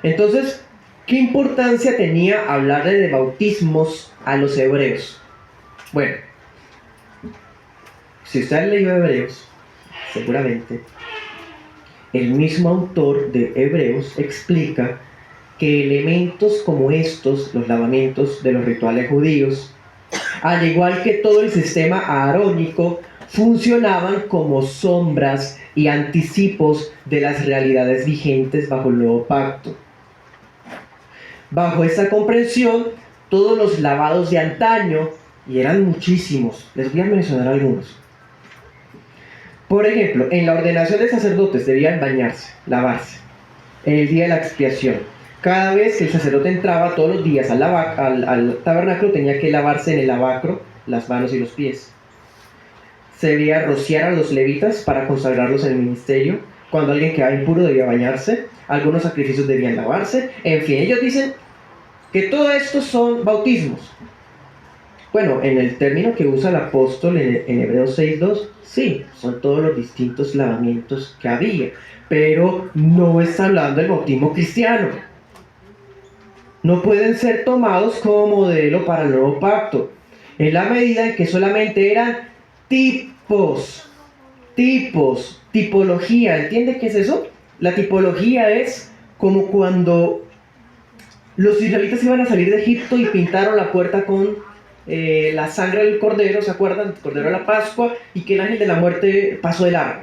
entonces, ¿qué importancia tenía hablarle de bautismos a los hebreos? Bueno, si usted ha leído Hebreos, seguramente, el mismo autor de Hebreos explica que elementos como estos, los lavamientos de los rituales judíos, al igual que todo el sistema aarónico, funcionaban como sombras y anticipos de las realidades vigentes bajo el nuevo pacto. Bajo esta comprensión, todos los lavados de antaño, y eran muchísimos, les voy a mencionar algunos. Por ejemplo, en la ordenación de sacerdotes debían bañarse, lavarse, en el día de la expiación. Cada vez que el sacerdote entraba todos los días al tabernáculo, tenía que lavarse en el lavacro las manos y los pies. Se debía rociar a los levitas para consagrarlos en el ministerio. Cuando alguien quedaba impuro debía bañarse. Algunos sacrificios debían lavarse. En fin, ellos dicen que todo esto son bautismos. Bueno, en el término que usa el apóstol en Hebreos 6:2, sí, son todos los distintos lavamientos que había, pero no está hablando del bautismo cristiano. No pueden ser tomados como modelo para el nuevo pacto, en la medida en que solamente eran tipología. ¿Entiende qué es eso? La tipología es como cuando los israelitas iban a salir de Egipto y pintaron la puerta con la sangre del cordero, ¿se acuerdan? El cordero de la Pascua, y que el ángel de la muerte pasó el arco.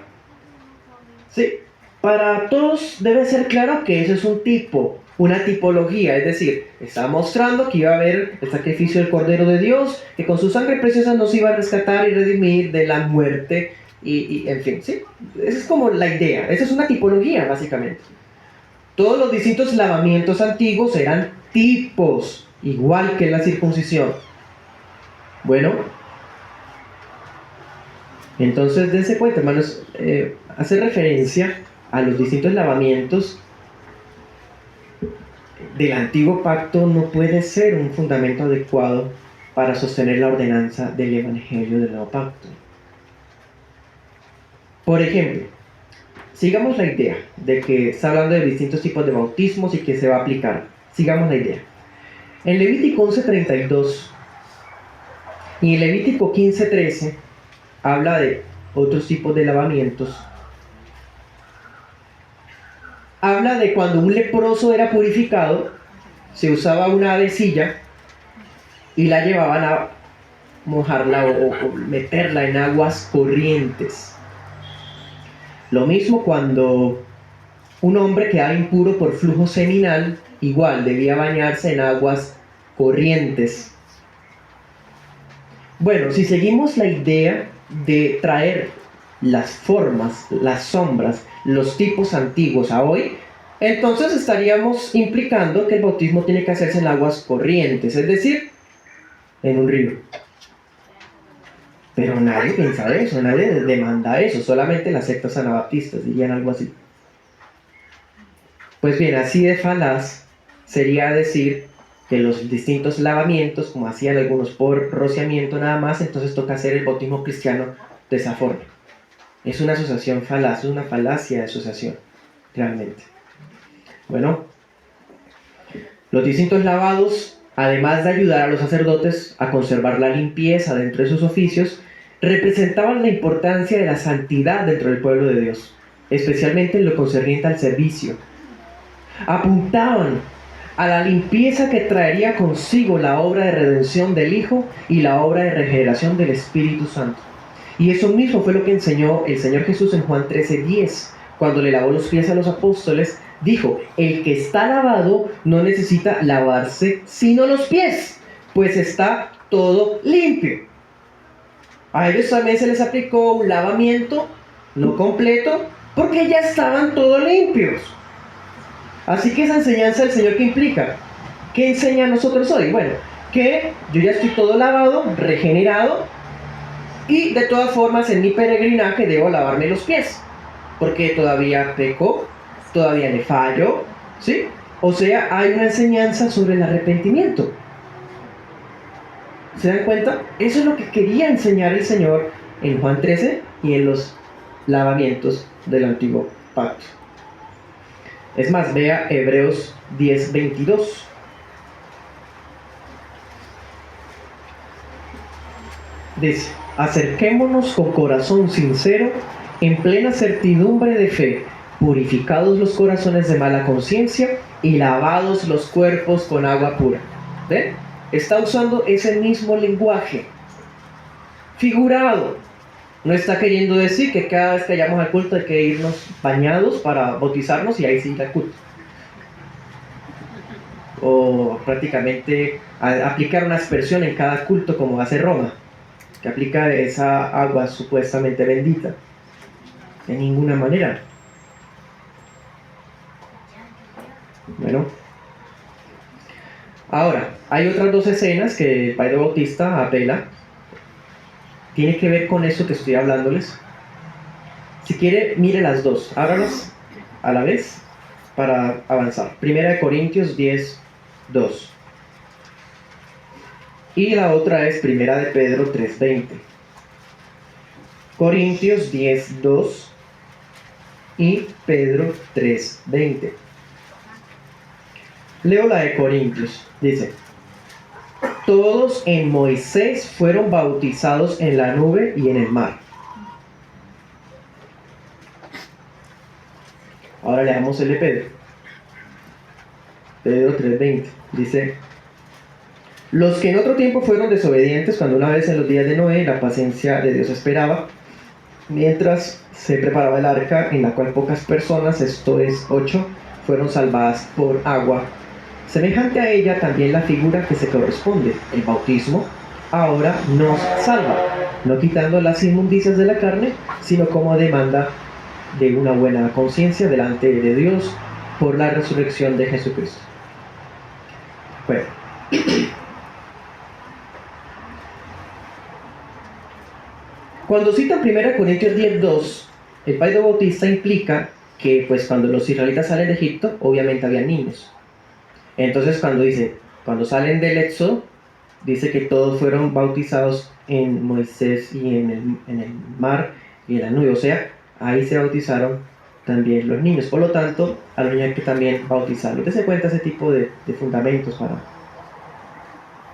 ¿Sí? Para todos debe ser claro que eso es un tipo, una tipología, es decir, está mostrando que iba a haber el sacrificio del Cordero de Dios, que con su sangre preciosa nos iba a rescatar y redimir de la muerte, y en fin, ¿sí? Esa es como la idea, esa es una tipología básicamente. Todos los distintos lavamientos antiguos eran tipos, igual que la circuncisión. Bueno, entonces dense cuenta, hermanos, hace referencia a los distintos lavamientos del antiguo pacto no puede ser un fundamento adecuado para sostener la ordenanza del evangelio del nuevo pacto. Por ejemplo, sigamos la idea de que está hablando de distintos tipos de bautismos y que se va a aplicar. Sigamos la idea. En Levítico 11:32 y en Levítico 15:13 habla de otros tipos de lavamientos. Habla de cuando un leproso era purificado, se usaba una avecilla y la llevaban a mojarla o meterla en aguas corrientes. Lo mismo cuando un hombre quedaba impuro por flujo seminal, igual debía bañarse en aguas corrientes. Bueno, si seguimos la idea de traer las formas, las sombras, los tipos antiguos a hoy, entonces estaríamos implicando que el bautismo tiene que hacerse en aguas corrientes, es decir, en un río. Pero nadie piensa eso, nadie demanda eso, solamente las sectas anabaptistas dirían algo así. Pues bien, así de falaz sería decir que los distintos lavamientos, como hacían algunos por rociamiento nada más, entonces toca hacer el bautismo cristiano de esa forma. Es una asociación falaz, es una falacia de asociación, realmente. Bueno, los distintos lavados, además de ayudar a los sacerdotes a conservar la limpieza dentro de sus oficios, representaban la importancia de la santidad dentro del pueblo de Dios, especialmente en lo concerniente al servicio. Apuntaban a la limpieza que traería consigo la obra de redención del Hijo y la obra de regeneración del Espíritu Santo. Y eso mismo fue lo que enseñó el Señor Jesús en Juan 13:10, cuando le lavó los pies a los apóstoles. Dijo: el que está lavado no necesita lavarse sino los pies, pues está todo limpio. A ellos también se les aplicó un lavamiento no completo, porque ya estaban todos limpios. Así que esa enseñanza del Señor, ¿qué implica? ¿Qué enseña a nosotros hoy? Bueno, que yo ya estoy todo lavado, regenerado, y de todas formas en mi peregrinaje debo lavarme los pies, porque todavía peco, todavía le fallo, ¿sí? O sea, hay una enseñanza sobre el arrepentimiento. ¿Se dan cuenta? Eso es lo que quería enseñar el Señor en Juan 13 y en los lavamientos del antiguo pacto. Es más, vea Hebreos 10:22. Dice: acerquémonos con corazón sincero, en plena certidumbre de fe, purificados los corazones de mala conciencia y lavados los cuerpos con agua pura. ¿Ven? Está usando ese mismo lenguaje figurado. No está queriendo decir que cada vez que vayamos al culto hay que irnos bañados para bautizarnos y ahí sí ir al culto. O prácticamente aplicar una aspersión en cada culto como hace Roma, que aplica esa agua supuestamente bendita. De ninguna manera. Bueno. Ahora, hay otras dos escenas que el Padre Bautista apela. Tiene que ver con eso que estoy hablándoles. Si quiere, mire las dos. Hágalas a la vez para avanzar. Primera de Corintios 10:2. Y la otra es Primera de Pedro 3:20. Corintios 10:2 y Pedro 3:20. Leo la de Corintios. Dice: todos en Moisés fueron bautizados en la nube y en el mar. Ahora leamos el de Pedro. Pedro 3:20. Dice: los que en otro tiempo fueron desobedientes, cuando una vez en los días de Noé la paciencia de Dios esperaba, mientras se preparaba el arca, en la cual pocas personas, esto es 8, fueron salvadas por agua. Semejante a ella también la figura que se corresponde, el bautismo, ahora nos salva, no quitando las inmundicias de la carne, sino como demanda de una buena conciencia delante de Dios por la resurrección de Jesucristo. Bueno. Cuando cita 1 Corintios 10:2, el Padre Bautista implica que pues cuando los israelitas salen de Egipto, obviamente había niños. Entonces cuando salen del Éxodo, dice que todos fueron bautizados en Moisés y en el mar y en la nube. O sea, ahí se bautizaron también los niños. Por lo tanto, a los niños hay que también bautizarlos. Dese cuenta ese tipo de fundamentos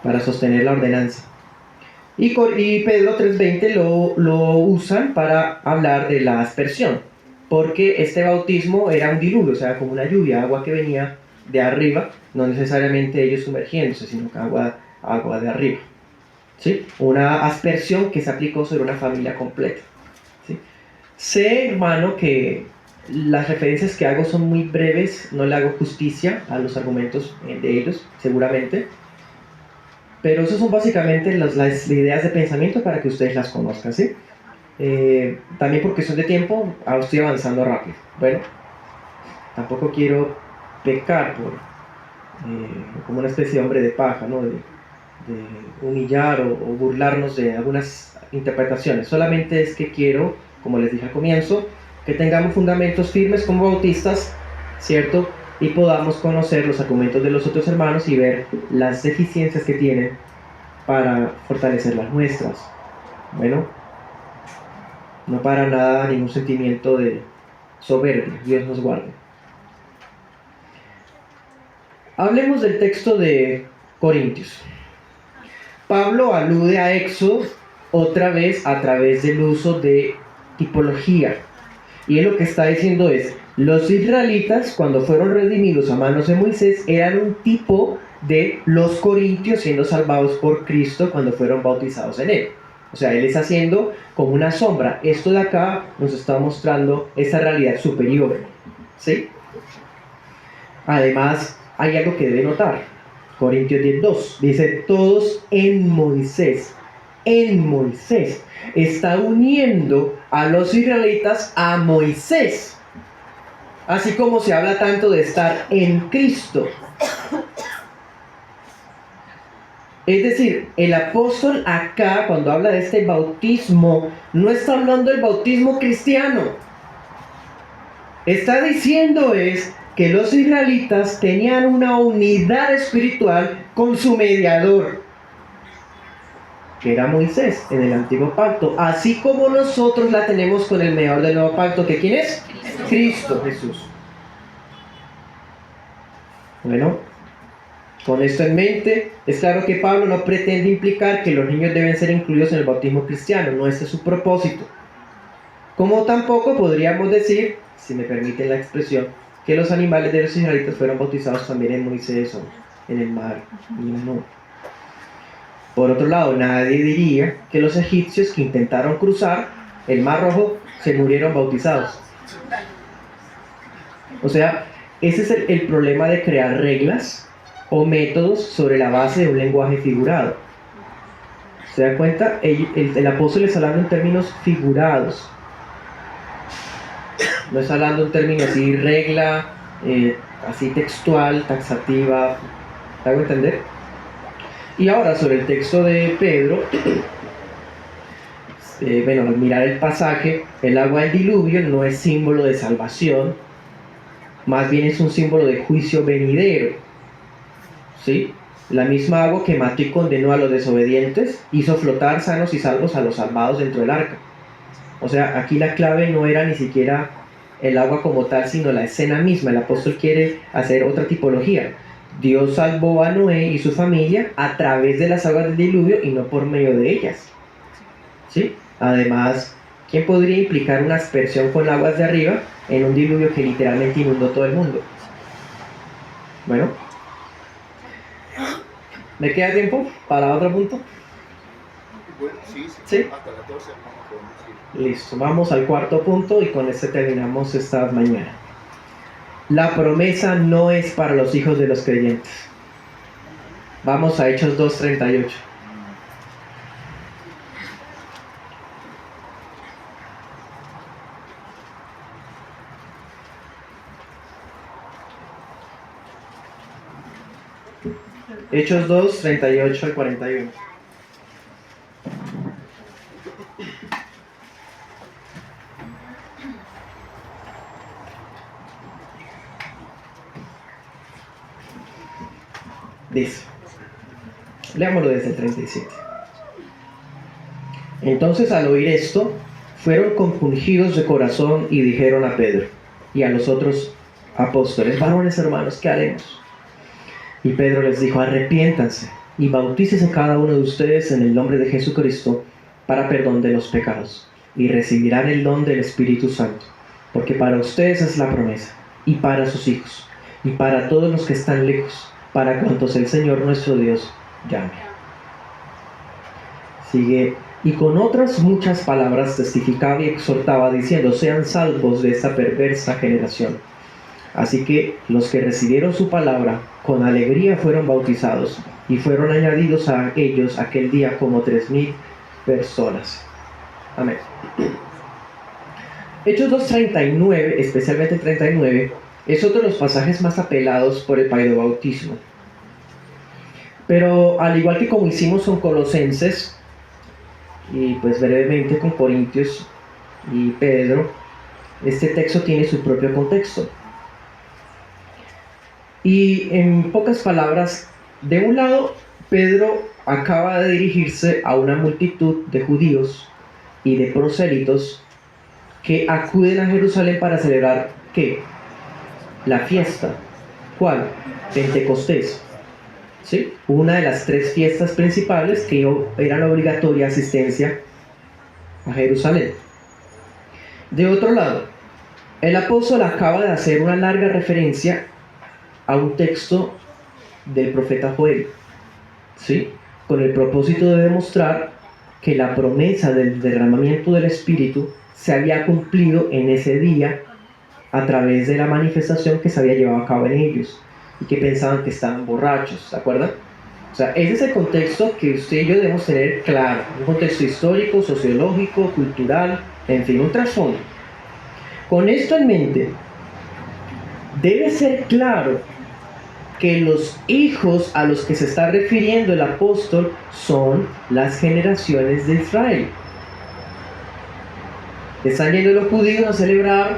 para sostener la ordenanza. Y Pedro 3:20 lo usan para hablar de la aspersión, porque este bautismo era un diluvio, o sea, como una lluvia, agua que venía de arriba, no necesariamente ellos sumergiéndose, sino que agua de arriba, ¿sí? Una aspersión que se aplicó sobre una familia completa, ¿sí? Sé, hermano, que las referencias que hago son muy breves, no le hago justicia a los argumentos de ellos, seguramente, Pero esas son básicamente las ideas de pensamiento para que ustedes las conozcan, ¿sí? También por cuestión de tiempo, estoy avanzando rápido. Bueno, tampoco quiero pecar como una especie de hombre de paja, ¿no? De humillar o burlarnos de algunas interpretaciones. Solamente es que quiero, como les dije al comienzo, que tengamos fundamentos firmes como bautistas, ¿cierto? Y podamos conocer los argumentos de los otros hermanos y ver las deficiencias que tienen para fortalecer las nuestras. Bueno, no para nada ningún sentimiento de soberbia, Dios nos guarde. Hablemos del texto de Corintios. Pablo alude a Éxodo otra vez a través del uso de tipología. Y él lo que está diciendo es, los israelitas cuando fueron redimidos a manos de Moisés eran un tipo de los corintios siendo salvados por Cristo cuando fueron bautizados en él. O sea, él está haciendo como una sombra. Esto de acá nos está mostrando esa realidad superior, ¿sí? Además, hay algo que debe notar. Corintios 10:2 dice, todos en Moisés. En Moisés. Está uniendo a los israelitas a Moisés. Así como se habla tanto de estar en Cristo. Es decir, el apóstol acá, cuando habla de este bautismo, no está hablando del bautismo cristiano. Está diciendo que los israelitas tenían una unidad espiritual con su mediador, que era Moisés en el antiguo pacto, así como nosotros la tenemos con el mediador del nuevo pacto, que ¿quién es? Cristo Jesús. Bueno, con esto en mente, es claro que Pablo no pretende implicar que los niños deben ser incluidos en el bautismo cristiano, no ese es su propósito. Como tampoco podríamos decir, si me permiten la expresión, que los animales de los israelitas fueron bautizados también en Moisés o en el mar, no. Por otro lado, nadie diría que los egipcios que intentaron cruzar el Mar Rojo se murieron bautizados. O sea, ese es el problema de crear reglas o métodos sobre la base de un lenguaje figurado. ¿Se dan cuenta? El apóstol está hablando en términos figurados. No está hablando en términos así, regla, así textual, taxativa. ¿Me hago entender? Y ahora sobre el texto de Pedro, bueno, al mirar el pasaje, el agua del diluvio no es símbolo de salvación, más bien es un símbolo de juicio venidero, ¿sí? La misma agua que mató y condenó a los desobedientes hizo flotar sanos y salvos a los salvados dentro del arca. O sea, aquí la clave no era ni siquiera el agua como tal, sino la escena misma. El apóstol quiere hacer otra tipología. Dios salvó a Noé y su familia a través de las aguas del diluvio y no por medio de ellas, ¿sí? Además, ¿quién podría implicar una aspersión con aguas de arriba en un diluvio que literalmente inundó todo el mundo? Bueno, ¿me queda tiempo para otro punto? Bueno, sí. ¿Sí? Hasta 14 no podemos ir. Listo, vamos al cuarto punto y con este terminamos esta mañana. La promesa no es para los hijos de los creyentes. Vamos a Hechos 2:38. Hechos 2:38 al 41. Dice, leámoslo desde el 37. Entonces al oír esto, fueron compungidos de corazón y dijeron a Pedro y a los otros apóstoles, varones hermanos, ¿qué haremos? Y Pedro les dijo, arrepiéntanse y bautícese cada uno de ustedes en el nombre de Jesucristo para perdón de los pecados y recibirán el don del Espíritu Santo, porque para ustedes es la promesa y para sus hijos y para todos los que están lejos, para cuantos el Señor nuestro Dios llame. Sigue, y con otras muchas palabras testificaba y exhortaba diciendo, sean salvos de esta perversa generación. Así que los que recibieron su palabra con alegría fueron bautizados, y fueron añadidos a ellos aquel día como 3.000 personas. Amén. Hechos 2:39, especialmente el 39, es otro de los pasajes más apelados por el paidobautismo. Pero al igual que como hicimos con Colosenses, y pues brevemente con Corintios y Pedro, este texto tiene su propio contexto. Y en pocas palabras, de un lado, Pedro acaba de dirigirse a una multitud de judíos y de prosélitos que acuden a Jerusalén para celebrar, ¿qué? La fiesta. ¿Cuál? Pentecostés. ¿Sí? Una de las 3 fiestas principales que eran obligatoria asistencia a Jerusalén. De otro lado, el apóstol acaba de hacer una larga referencia a un texto del profeta Joel, ¿sí? Con el propósito de demostrar que la promesa del derramamiento del Espíritu se había cumplido en ese día a través de la manifestación que se había llevado a cabo en ellos y que pensaban que estaban borrachos, ¿se acuerdan? O sea, ese es el contexto que usted y yo debemos tener claro, un contexto histórico, sociológico, cultural, en fin, un trasfondo. Con esto en mente, debe ser claro que los hijos a los que se está refiriendo el apóstol son las generaciones de Israel. Están yendo los judíos a celebrar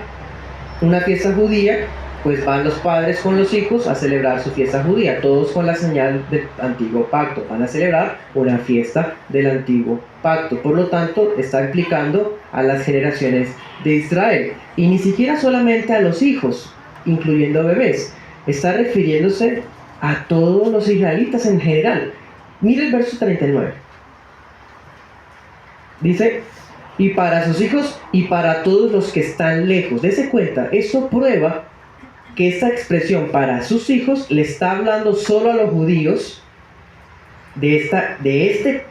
una fiesta judía, pues van los padres con los hijos a celebrar su fiesta judía, todos con la señal del antiguo pacto, van a celebrar una fiesta del antiguo pacto. Por lo tanto, está implicando a las generaciones de Israel, y ni siquiera solamente a los hijos, incluyendo bebés, está refiriéndose a todos los israelitas en general. Mire el verso 39. Dice: y para sus hijos y para todos los que están lejos. Dese cuenta, esto prueba que esta expresión para sus hijos le está hablando solo a los judíos de este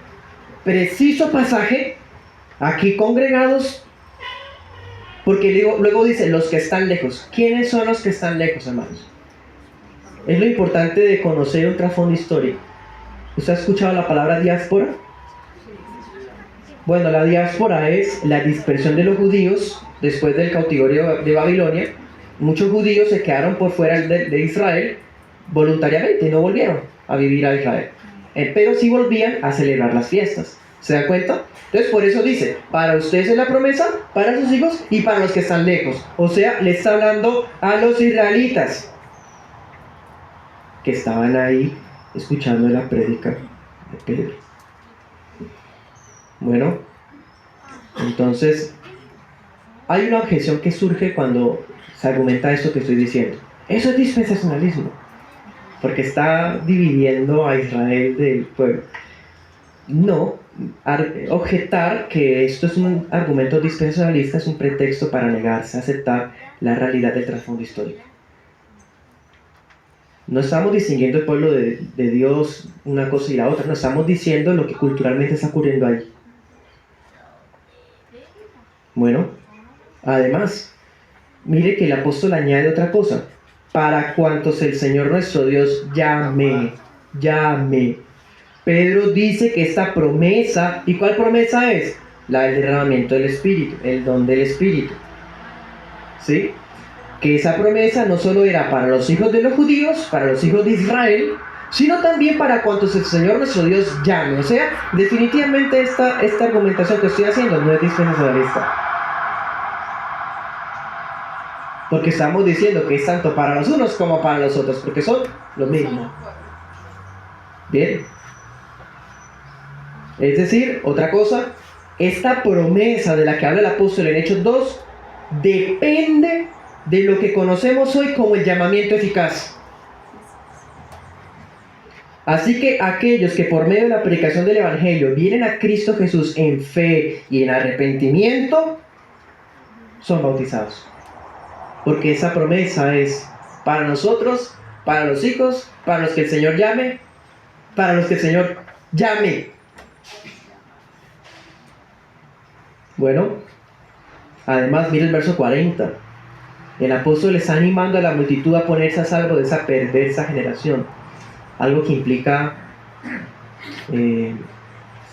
preciso pasaje, aquí congregados, porque luego dice los que están lejos. ¿Quiénes son los que están lejos, hermanos? Es lo importante de conocer un trasfondo histórico. ¿Usted ha escuchado la palabra diáspora? Bueno, la diáspora es la dispersión de los judíos después del cautiverio de Babilonia. Muchos judíos se quedaron por fuera de Israel voluntariamente y no volvieron a vivir a Israel. Pero sí volvían a celebrar las fiestas. ¿Se dan cuenta? Entonces por eso dice, para ustedes es la promesa, para sus hijos y para los que están lejos. O sea, le está hablando a los israelitas que estaban ahí escuchando la prédica de Pedro. Bueno, entonces hay una objeción que surge cuando se argumenta esto que estoy diciendo. Eso es dispensacionalismo, porque está dividiendo a Israel del pueblo. No, objetar que esto es un argumento dispensacionalista es un pretexto para negarse a aceptar la realidad del trasfondo histórico. No estamos distinguiendo el pueblo de Dios una cosa y la otra, no estamos diciendo lo que culturalmente está ocurriendo ahí. Bueno, además, mire que el apóstol añade otra cosa: para cuantos el Señor nuestro Dios llame. Pedro dice que esta promesa, ¿y cuál promesa es? La del derramamiento del Espíritu, el don del Espíritu. ¿Sí? Que esa promesa no solo era para los hijos de los judíos, para los hijos de Israel, sino también para cuantos el Señor nuestro Dios llame. O sea, definitivamente esta argumentación que estoy haciendo no es dispensacionalista. Porque estamos diciendo que es tanto para los unos como para los otros, porque son lo mismo. Bien. Es decir, otra cosa, esta promesa de la que habla el apóstol en Hechos 2 depende de lo que conocemos hoy como el llamamiento eficaz. Así que aquellos que por medio de la predicación del Evangelio vienen a Cristo Jesús en fe y en arrepentimiento, son bautizados. Porque esa promesa es para nosotros, para los hijos, para los que el Señor llame, para los que el Señor llame. Bueno, además, mira el verso 40. El apóstol está animando a la multitud a ponerse a salvo de esa perversa generación. Algo que implica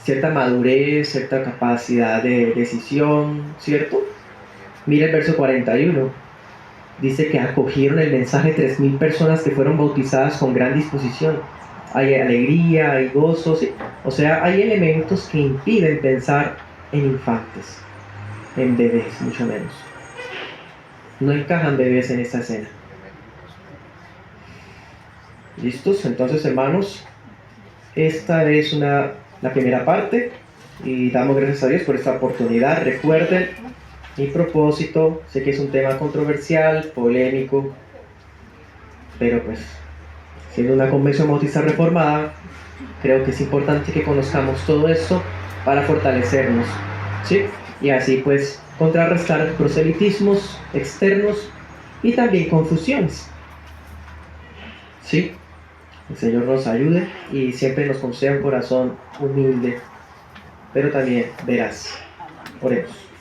cierta madurez, cierta capacidad de decisión, ¿cierto? Mira el verso 41. Dice que acogieron el mensaje 3.000 personas que fueron bautizadas con gran disposición. Hay alegría, hay gozo, ¿sí? O sea, hay elementos que impiden pensar en infantes, en bebés, mucho menos. No encajan bebés en esta escena. ¿Listos? Entonces, hermanos, esta es la primera parte y damos gracias a Dios por esta oportunidad. Recuerden, mi propósito, sé que es un tema controversial, polémico, pero pues, siendo una convención bautista reformada, creo que es importante que conozcamos todo esto para fortalecernos, ¿sí? Y así pues contrarrestar proselitismos externos y también confusiones, ¿sí? El Señor nos ayude y siempre nos conceda un corazón humilde, pero también veraz. Oremos.